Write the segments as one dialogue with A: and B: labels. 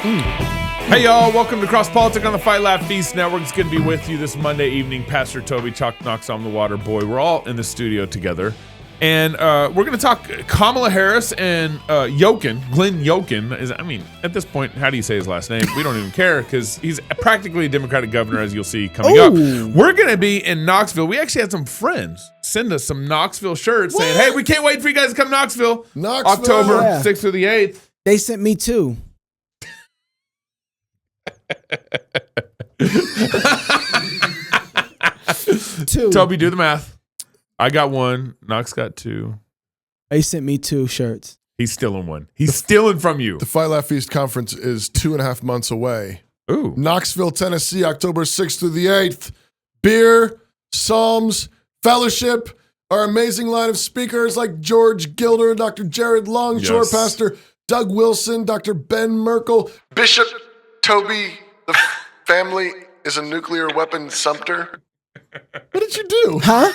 A: Hey, y'all. Welcome to Cross Politic on the Fight Laugh Feast Network. It's good to be with you this Monday evening. Pastor Toby, Chalk Knocks on the Water Boy. We're all in the studio together. And we're going to talk Kamala Harris and Youngkin. Glenn Youngkin. At this point, how do you say his last name? We don't even care because he's practically a Democratic governor, as you'll see coming up. We're going to be in Knoxville. We actually had some friends send us some Knoxville shirts saying, hey, we can't wait for you guys to come to Knoxville. October 6th through the 8th.
B: They sent me two.
A: Toby, do the math. I got one. Knox got two.
B: They sent me two shirts.
A: He's stealing one. He's stealing from you.
C: The Fight Laugh Feast conference is 2.5 months away.
A: Ooh.
C: Knoxville, Tennessee, October 6th through the 8th. Beer, Psalms, fellowship, our amazing line of speakers like George Gilder, Dr. Jared Longshore,
A: Yes.
C: Pastor Doug Wilson, Dr. Ben Merkel, Bishop Toby, the family is a nuclear weapon Sumter. What did you do?
B: Huh?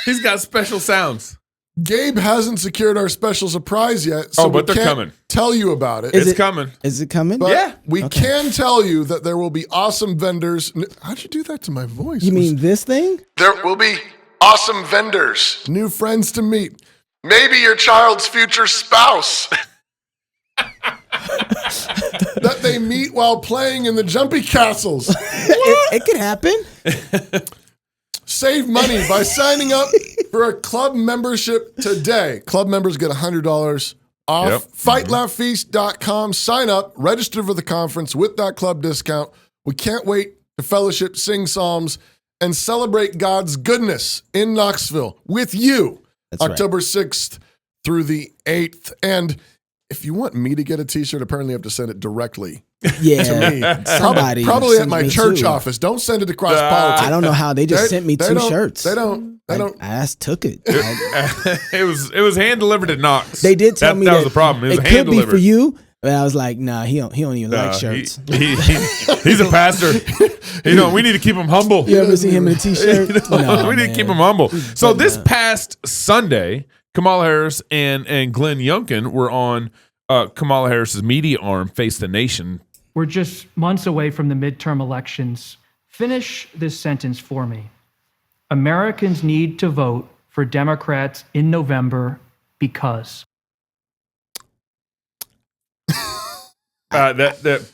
A: He's got special sounds.
C: Gabe hasn't secured our special surprise yet, so
A: but
C: we
A: they're
C: can't
A: coming.
C: tell you about it.
A: It's coming.
B: Is it coming?
C: But
A: Yeah.
C: we can tell you that there will be awesome vendors. How'd you do that to my voice?
B: You mean this thing?
C: There will be awesome vendors, new friends to meet, maybe your child's future spouse that they meet while playing in the jumpy castles.
B: It could happen.
C: Save money by signing up for a club membership today. Club members get $100 off.
A: Yep.
C: FightLaughFeast.com. Sign up, register for the conference with that club discount. We can't wait to fellowship, sing psalms, and celebrate God's goodness in Knoxville with you.
B: That's
C: October 6th through the 8th. And if you want me to get a t-shirt, apparently you have to send it directly
B: Yeah.
C: to me.
B: Somebody
C: Probably at
B: sent
C: my
B: me
C: church
B: two.
C: office. Don't send it across politics.
B: I don't know how they just sent me two
C: don't-
B: shirts.
C: They don't.
B: I just took it.
A: It was hand delivered at Knox.
B: They did tell me
A: that was the problem. It was
B: it
A: hand
B: could be
A: delivered.
B: for you, but I was like, nah, he don't even like shirts.
A: He's a pastor. We need to keep him humble.
B: You ever see him in a t-shirt? No,
A: we need to
B: man.
A: keep him humble. So this past Sunday, Kamala Harris and Glenn Youngkin were on Kamala Harris's media arm, Face the Nation.
D: We're just months away from the midterm elections. Finish this sentence for me. Americans need to vote for Democrats in November because.
A: That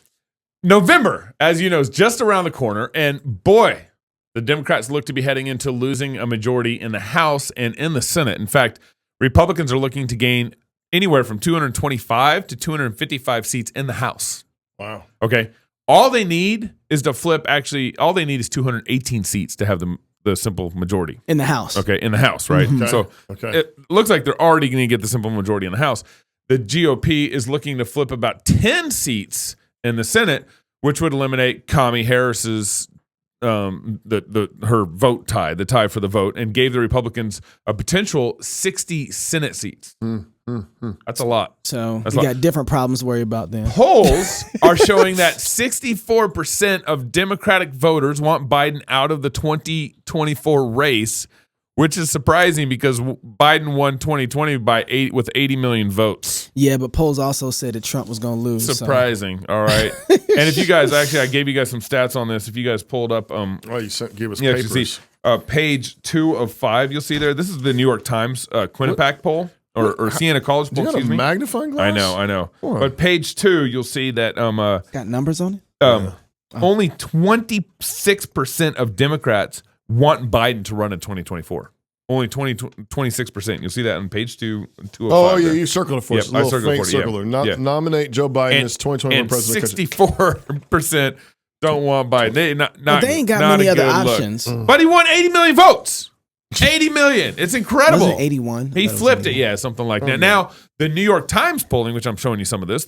A: November, as you know, is just around the corner, and boy, the Democrats look to be heading into losing a majority in the House and in the Senate. In fact, Republicans are looking to gain anywhere from 225 to 255 seats in the House.
C: Wow.
A: Okay. All they need is to flip. Actually, all they need is 218 seats to have the simple majority.
B: In the House.
A: Okay, in the House, right?
C: Okay.
A: So
C: Okay.
A: it looks like they're already going to get the simple majority in the House. The GOP is looking to flip about 10 seats in the Senate, which would eliminate Kamala Harris's her vote tie, the tie for the vote, and gave the Republicans a potential 60 Senate seats. That's a lot.
B: So
A: That's
B: you
A: a
B: got
A: lot.
B: different problems to worry about then.
A: Polls are showing that 64% of Democratic voters want Biden out of the 2024 race, which is surprising because Biden won 2020 with 80 million votes.
B: Yeah, but polls also said that Trump was going to lose.
A: Surprising. All right. And if you guys I gave you guys some stats on this. If you guys pulled up,
C: Oh, you gave us
A: you
C: papers.
A: see, page 2 of 5, you'll see there. This is the New York Times Quinnipiac poll or Siena College
C: Do
A: poll.
C: you got a
A: Excuse me.
C: magnifying glass?
A: I know.
C: Huh.
A: But page 2, you'll see that
B: Got numbers on it?
A: only 26% of Democrats want Biden to run in 2024. Only 26%. You'll see that on page 2 of 5.
C: Oh, yeah,
A: there.
C: you circled it for us.
A: Yep,
C: a
A: I
C: little
A: circled it
C: faint
A: for you,
C: circle
A: yeah.
C: there.
A: Yeah.
C: Nominate Joe Biden as 2021
A: and
C: president.
A: 64% don't want Biden.
B: They ain't got
A: not
B: many
A: a
B: other
A: good look.
B: options.
A: But he won 80 million votes. 80 million. It's incredible.
B: Was it 81?
A: He flipped it. Yeah, something like that. Now, the New York Times polling, which I'm showing you some of this,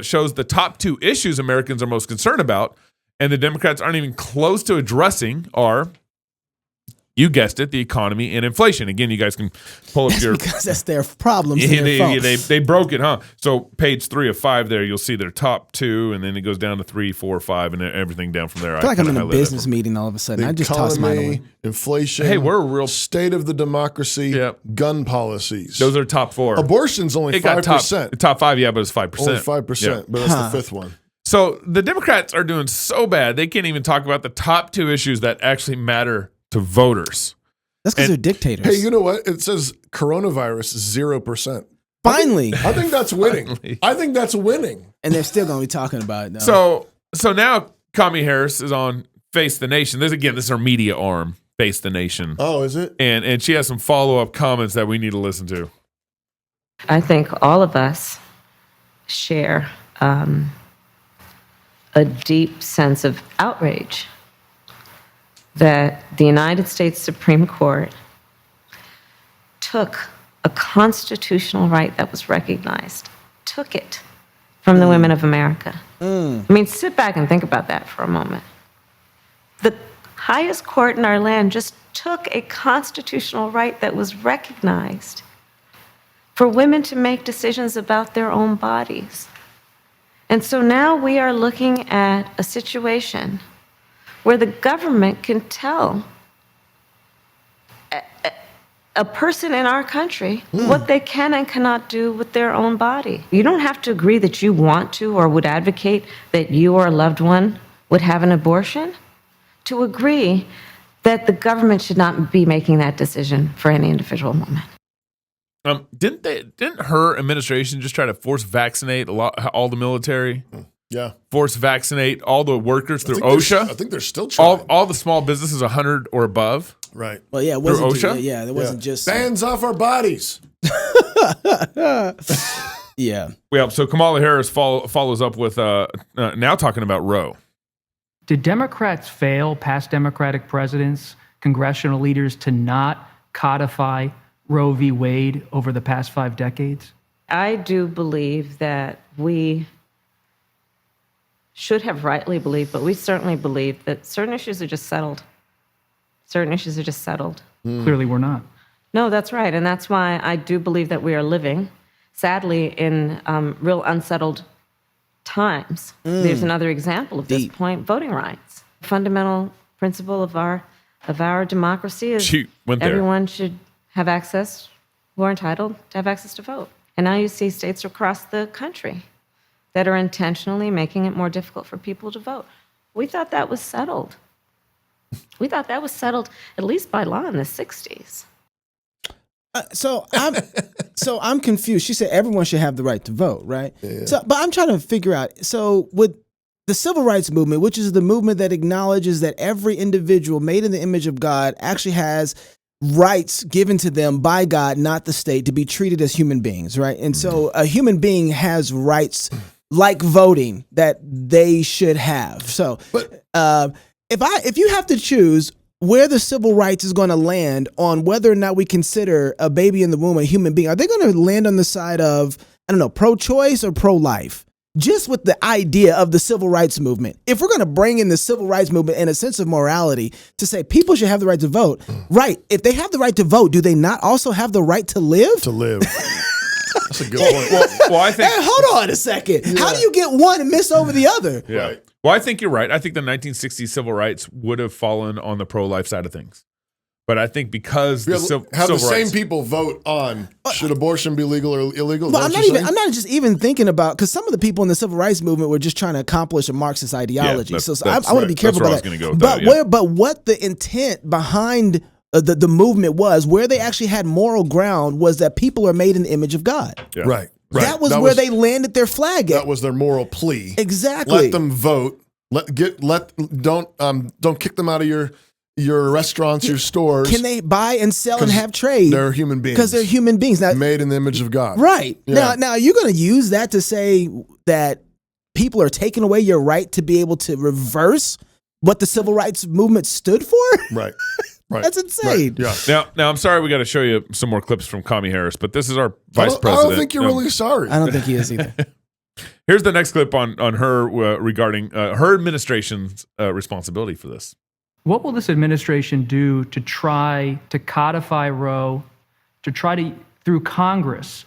A: shows the top 2 issues Americans are most concerned about, and the Democrats aren't even close to addressing are, you guessed it, the economy and inflation. Again, you guys can pull up your...
B: Because that's their problem.
A: They broke it, huh? So page 3 of 5 there, you'll see their top 2, and then it goes down to 3, 4, 5, and then everything down from there.
B: I feel like I'm in a
A: highlighted
B: business
A: that.
B: meeting all of a sudden.
C: The
B: I just tossed mine away.
C: inflation.
A: Hey, we're a real...
C: state of the democracy.
A: Yep.
C: Gun policies.
A: Those are top 4.
C: Abortion's only
A: It got
C: 5%.
A: top 5, yeah, but it's 5%.
C: Only 5%,
A: Yeah.
C: but that's the 5th one.
A: So the Democrats are doing so bad, they can't even talk about the top 2 issues that actually matter to voters.
B: That's because they're dictators.
C: Hey, you know what? It says coronavirus 0%.
B: Finally.
C: I think that's winning.
A: Finally.
C: I think that's winning.
B: And they're still going to be talking about it, though.
A: So now Kamala Harris is on Face the Nation. This is her media arm, Face the Nation.
C: Oh, is it?
A: And she has some follow-up comments that we need to listen to.
E: I think all of us share a deep sense of outrage that the United States Supreme Court took a constitutional right that was recognized, took it from the women of America. I mean, sit back and think about that for a moment. The highest court in our land just took a constitutional right that was recognized for women to make decisions about their own bodies. And so now we are looking at a situation where the government can tell a person in our country what they can and cannot do with their own body. You don't have to agree that you want to or would advocate that you or a loved one would have an abortion to agree that the government should not be making that decision for any individual woman.
A: Didn't her administration just try to force vaccinate all the military?
C: Yeah.
A: Force vaccinate all the workers through OSHA?
C: I think they're still trying.
A: All the small businesses 100 or above?
C: Right.
B: Well, yeah, it wasn't
A: OSHA?
B: it wasn't just
C: Bands off our bodies.
B: Yeah.
A: Yeah, so Kamala Harris follows up with now talking about Roe.
D: Did Democrats fail, past Democratic presidents, congressional leaders, to not codify Roe v. Wade over the past 5 decades?
E: I do believe that we should have rightly believed, but we certainly believe that certain issues are just settled. Certain issues are just settled.
D: Clearly we're not.
E: No, that's right. And that's why I do believe that we are living, sadly, in real unsettled times. There's another example of this point, voting rights. Fundamental principle of our democracy is everyone should have access, who are entitled to have access to vote. And now you see states across the country that are intentionally making it more difficult for people to vote. We thought that was settled. We thought that was settled, at least by law, in the 60s.
B: So I'm confused. She said everyone should have the right to vote, right? Yeah. So, but I'm trying to figure out. So with the civil rights movement, which is the movement that acknowledges that every individual made in the image of God actually has rights given to them by God, not the state, to be treated as human beings, right? And so a human being has rights like voting that they should have. So if you have to choose where the civil rights is going to land on whether or not we consider a baby in the womb a human being, are they going to land on the side of, I don't know, pro-choice or pro-life? Just with the idea of the civil rights movement. If we're going to bring in the civil rights movement and a sense of morality to say people should have the right to vote, right? If they have the right to vote, do they not also have the right to live?
C: To live. That's a good point.
A: Well, I think.
B: Hey, hold on a second. Yeah. How do you get one and miss over the other?
A: Yeah. Right. Well, I think you're right. I think the 1960s civil rights would have fallen on the pro-life side of things. But I think because
C: the same people vote on should abortion be legal or illegal.
B: Well, I'm not just even thinking about, because some of the people in the civil rights movement were just trying to accomplish a Marxist ideology. So I want to be careful about that. But what the intent behind the movement was, where they actually had moral ground, was that people are made in the image of God.
C: Yeah. Right.
B: That was where they landed their flag at.
C: That was their moral plea.
B: Exactly.
C: Let them vote. Don't kick them out of your restaurants, your stores.
B: Can they buy and sell and have trade?
C: They're human beings.
B: Because they're human beings. Now,
C: made in the image of God.
B: Right.
C: Yeah.
B: Now you're going to use that to say that people are taking away your right to be able to reverse what the civil rights movement stood for?
C: Right. Right.
B: That's insane.
C: Right. Yeah.
A: Now I'm sorry we got to show you some more clips from Kamala Harris, but this is our vice president.
C: I don't think you're really sorry.
B: I don't think he is either.
A: Here's the next clip on her regarding her administration's responsibility for this.
D: What will this administration do to try to codify Roe, to try to, through Congress,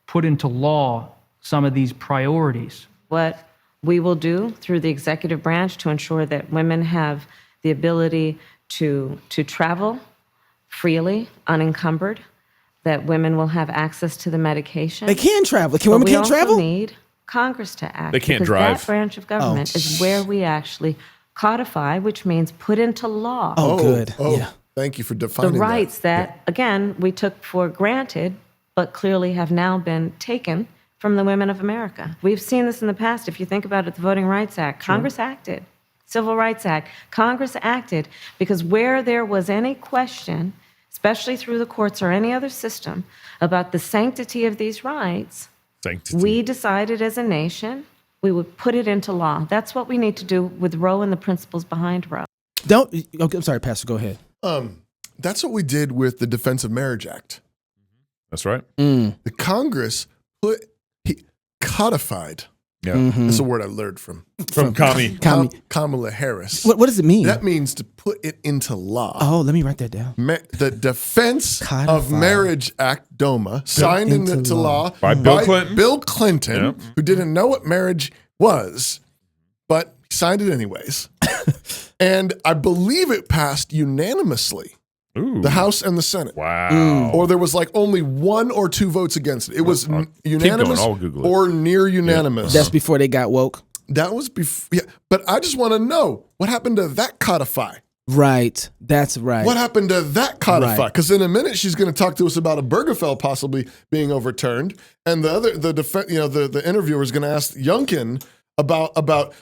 D: put into law some of these priorities?
E: What we will do through the executive branch to ensure that women have the ability to travel freely, unencumbered, that women will have access to the medication.
B: They can travel. Women can't travel?
E: Congress to act.
A: They can't
E: because
A: drive.
E: That branch of government is where we actually codify, which means put into law
B: Good. Yeah.
C: Thank you for
E: the
C: defining
E: rights
C: that.
E: that, again, we took for granted, but clearly have now been taken from the women of America. We've seen this in the past. If you think about it, the Voting Rights Act, Congress acted. Civil Rights Act, Congress acted because where there was any question, especially through the courts or any other system, about the sanctity of these rights, we decided as a nation we would put it into law. That's what we need to do with Roe and the principles behind Roe.
B: Okay, I'm sorry, Pastor. Go ahead.
C: That's what we did with the Defense of Marriage Act.
A: That's right.
C: The Congress codified.
A: Yeah.
C: That's a word I learned from Kamala Harris.
B: What does it mean?
C: That means to put it into law.
B: Oh, let me write that down.
C: The Defense
B: Codified.
C: of Marriage Act, DOMA, signed into law
A: by Bill Clinton.
C: Bill Clinton, who didn't know what marriage was, but signed it anyways. And I believe it passed unanimously.
A: Ooh.
C: The House and the Senate.
A: Wow.
C: Or there was like only 1 or 2 votes against it. It was unanimous
A: I'll Google it.
C: or near unanimous.
B: That's before they got woke.
C: That was before. Yeah, but I just want to know what happened to that codify.
B: Right. That's right.
C: What happened to that codify?
B: Right.
C: Because in a minute she's going to talk to us about a Obergefell possibly being overturned, and the interviewer is going to ask Youngkin about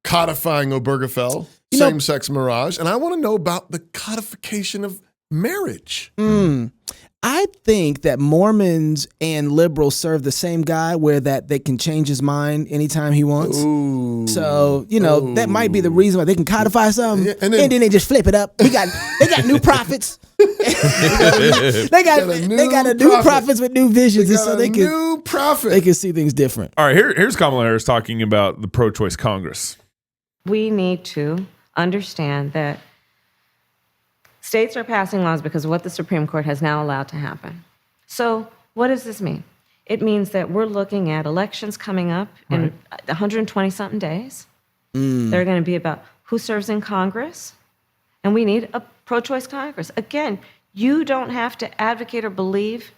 C: codifying Obergefell, same-sex marriage, and I want to know about the codification of marriage.
B: I think that Mormons and liberals serve the same guy where that they can change his mind anytime he wants.
C: Ooh.
B: So, that might be the reason why they can codify something and then they just flip it up. They got new prophets. they got a new prophets with new visions, and so they can see things different.
A: All right, here's Kamala Harris talking about the pro-choice Congress.
E: We need to understand that states are passing laws because of what the Supreme Court has now allowed to happen. So what does this mean? It means that we're looking at elections coming up in 120-something days. They're going to be about who serves in Congress, and we need a pro-choice Congress. Again, you don't have to advocate or believe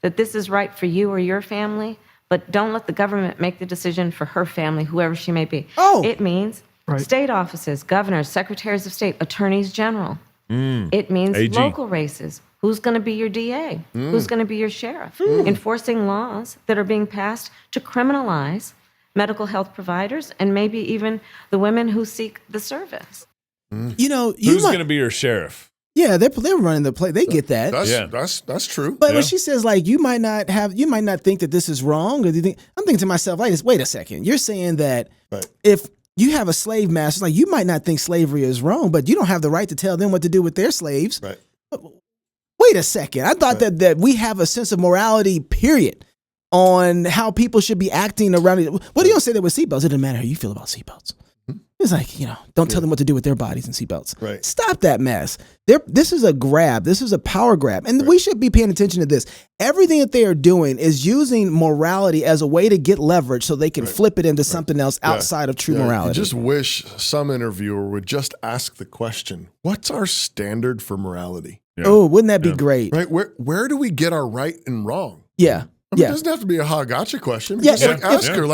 E: that this is right for you or your family, but don't let the government make the decision for her family, whoever she may be. It means state offices, governors, secretaries of state, attorneys general. It means
A: AG.
E: local races. Who's going to be your DA? Who's going to be your sheriff? Enforcing laws that are being passed to criminalize medical health providers and maybe even the women who seek the service.
A: Who's going to be your sheriff?
B: Yeah, they're running the play. They get that.
C: That's true.
B: But when she says you might not think that this is wrong, or I'm thinking to myself, wait a second. You're saying that if you have a slave master, you might not think slavery is wrong, but you don't have the right to tell them what to do with their slaves.
C: Right.
B: Wait a second. I thought that we have a sense of morality, period, on how people should be acting around it. What do you say that with seatbelts? It doesn't matter how you feel about seatbelts. It's like, don't tell them what to do with their bodies and seatbelts.
C: Right.
B: Stop that mess. This is a grab. This is a power grab. And we should be paying attention to this. Everything that they are doing is using morality as a way to get leverage so they can flip it into something else outside of true morality.
C: You just wish some interviewer would just ask the question, what's our standard for morality?
A: Yeah.
B: Oh, wouldn't that be great?
C: Right? Where do we get our right and wrong?
B: Yeah.
C: It doesn't have to be a gotcha question. Just ask her,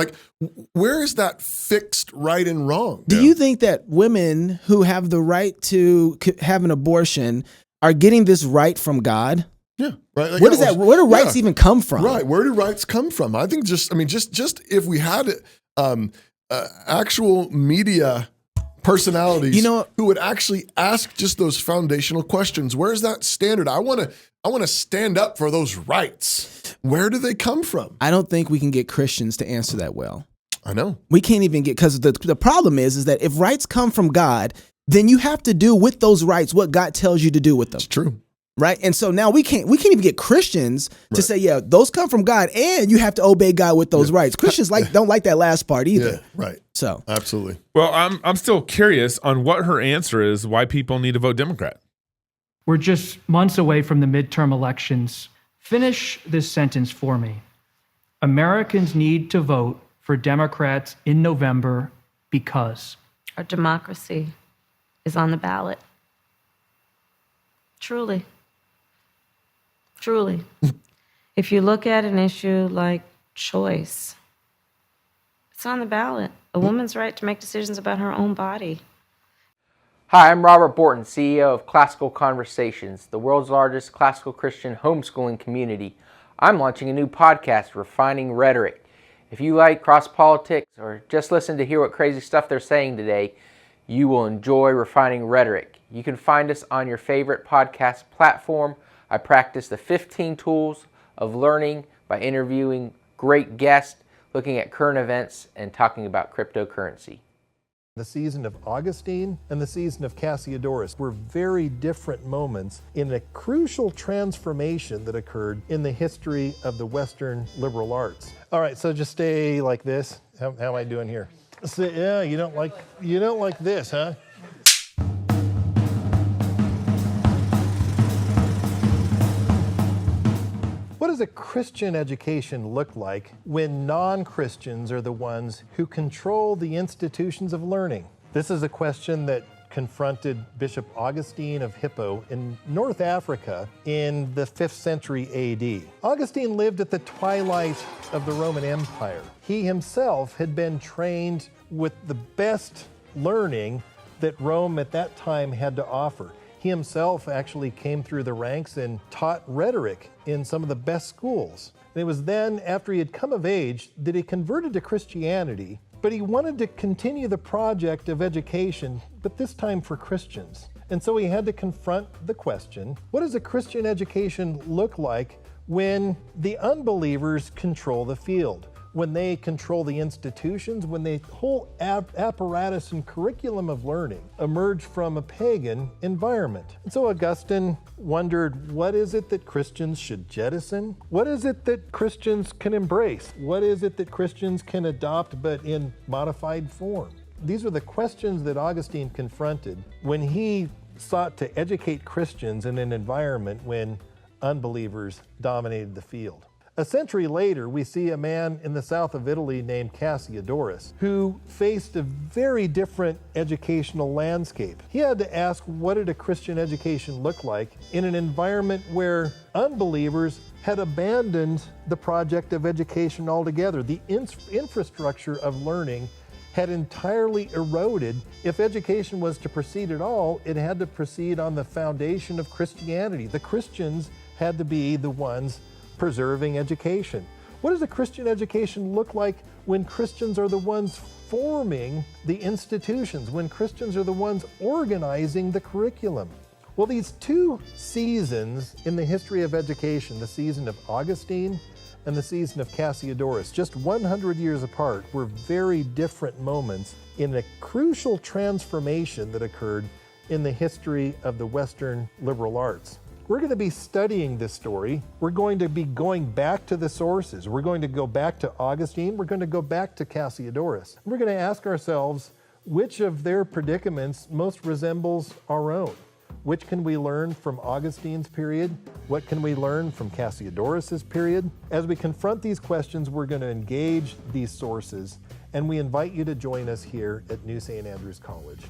C: where is that fixed right and wrong?
B: Do you think that women who have the right to have an abortion are getting this right from God?
C: Yeah, right.
B: Where do rights even come from?
C: Right. Where do rights come from? I think just if we had actual media personalities who would actually ask just those foundational questions. Where's that standard? I want to stand up for those rights. Where do they come from?
B: I don't think we can get Christians to answer that well.
C: I know.
B: We can't even get, because the problem is that if rights come from God, then you have to do with those rights what God tells you to do with them.
C: It's true.
B: Right? And so now we can't even get Christians to say, those come from God and you have to obey God with those rights. Christians don't like that last part either.
C: Yeah, right.
B: So
C: absolutely.
A: Well, I'm still curious on what her answer is, why people need to vote Democrat.
D: We're just months away from the midterm elections. Finish this sentence for me. Americans need to vote for Democrats in November because
E: our democracy is on the ballot. Truly. Truly. If you look at an issue like choice, It's on the ballot. A woman's right to make decisions about her own body.
F: Hi, I'm Robert Borton, CEO of Classical Conversations, the world's largest classical Christian homeschooling community. I'm launching a new podcast, Refining Rhetoric. If you like cross politics or just listen to hear what crazy stuff they're saying today, you will enjoy Refining Rhetoric. You can find us on your favorite podcast platform. I practice the 15 tools of learning by interviewing great guests, looking at current events, and talking about cryptocurrency.
G: The season of Augustine and the season of Cassiodorus were very different moments in a crucial transformation that occurred in the history of the Western liberal arts. All right, so just stay like this. How am I doing here? So, yeah, you don't like this, huh? What does a Christian education look like when non-Christians are the ones who control the institutions of learning? This is a question that confronted Bishop Augustine of Hippo in North Africa in the 5th century AD. Augustine lived at the twilight of the Roman Empire. He himself had been trained with the best learning that Rome at that time had to offer. He himself actually came through the ranks and taught rhetoric in some of the best schools. And it was then, after he had come of age, that he converted to Christianity, but he wanted to continue the project of education, but this time for Christians. And so he had to confront the question, what does a Christian education look like when the unbelievers control the field? When they control the institutions, when the whole apparatus and curriculum of learning emerged from a pagan environment. And so Augustine wondered, what is it that Christians should jettison? What is it that Christians can embrace? What is it that Christians can adopt but in modified form? These were the questions that Augustine confronted when he sought to educate Christians in an environment when unbelievers dominated the field. A century later, we see a man in the south of Italy named Cassiodorus who faced a very different educational landscape. He had to ask, what did a Christian education look like in an environment where unbelievers had abandoned the project of education altogether? The infrastructure of learning had entirely eroded. If education was to proceed at all, it had to proceed on the foundation of Christianity. The Christians had to be the ones preserving education. What does a Christian education look like when Christians are the ones forming the institutions, when Christians are the ones organizing the curriculum? Well, these two seasons in the history of education, the season of Augustine and the season of Cassiodorus, just 100 years apart, were very different moments in a crucial transformation that occurred in the history of the Western liberal arts. We're going to be studying this story. We're going to be going back to the sources. We're going to go back to Augustine. We're going to go back to Cassiodorus. We're going to ask ourselves which of their predicaments most resembles our own. Which can we learn from Augustine's period? What can we learn from Cassiodorus's period? As we confront these questions, we're going to engage these sources, and we invite you to join us here at New St. Andrews College.